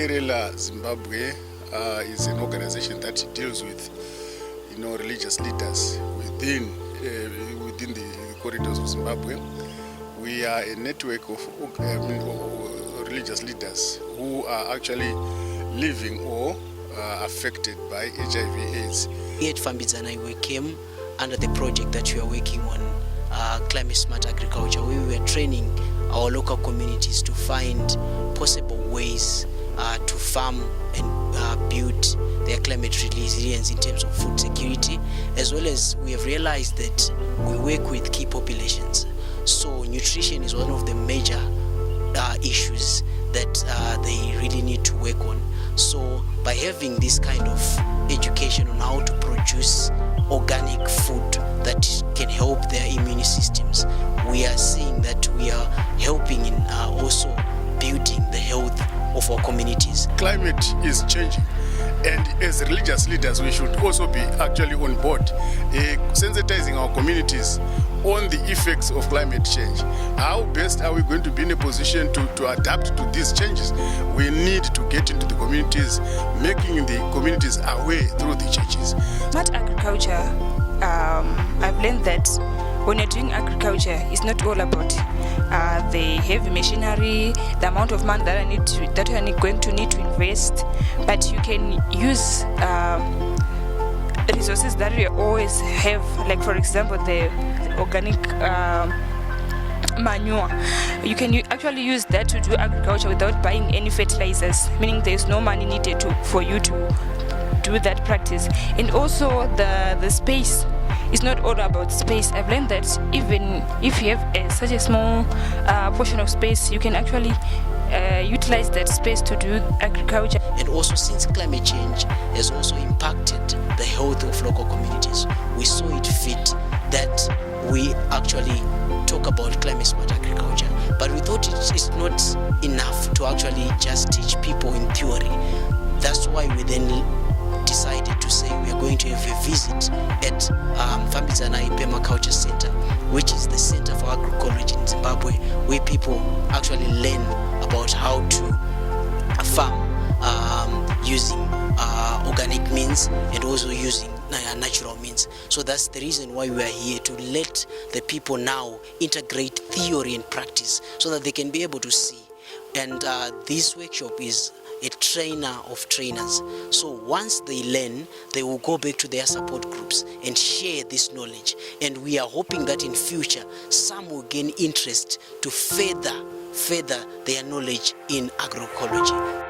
Inerela, Zimbabwe is an organization that deals with, religious leaders within the corridors of Zimbabwe. We are a network of religious leaders who are actually living or affected by HIV/AIDS. Here at Fambidzana, we came under the project that we are working on, climate smart agriculture, where we were training our local communities to find possible ways to farm and build their climate resilience in terms of food security, as well as we have realized that we work with key populations. So nutrition is one of the major issues that they really need to work on. So by having this kind of education on how to produce organic food that can help their immune systems, we are seeing that we are helping in also building the health of our communities. Climate is changing, and as religious leaders we should also be actually on board, sensitizing our communities on the effects of climate change. How best are we going to be in a position to adapt to these changes? We need to get into the communities, making the communities aware through the churches. Smart agriculture, I've learned that when you're doing agriculture, it's not all about the heavy machinery, the amount of money that you're going to need to invest, but you can use resources that we always have, like for example the organic manure. You can actually use that to do agriculture without buying any fertilizers, meaning there's no money needed for you to do that practice. And also the space is not all about space. I've learned that even if you have such a small portion of space, you can actually utilize that space to do agriculture. And also, since climate change has also impacted the health of local communities, we saw it fit that we actually talk about climate smart agriculture. But we thought it's not enough to actually just teach people in theory. That's why we then decided to say we are going to have a visit at Fambidzana Permaculture Center, which is the center for agroecology in Zimbabwe, where people actually learn about how to farm using organic means and also using natural means. So that's the reason why we are here, to let the people now integrate theory and practice so that they can be able to see. And this workshop is a trainer of trainers. So once they learn, they will go back to their support groups and share this knowledge. And we are hoping that in future, some will gain interest to further their knowledge in agroecology.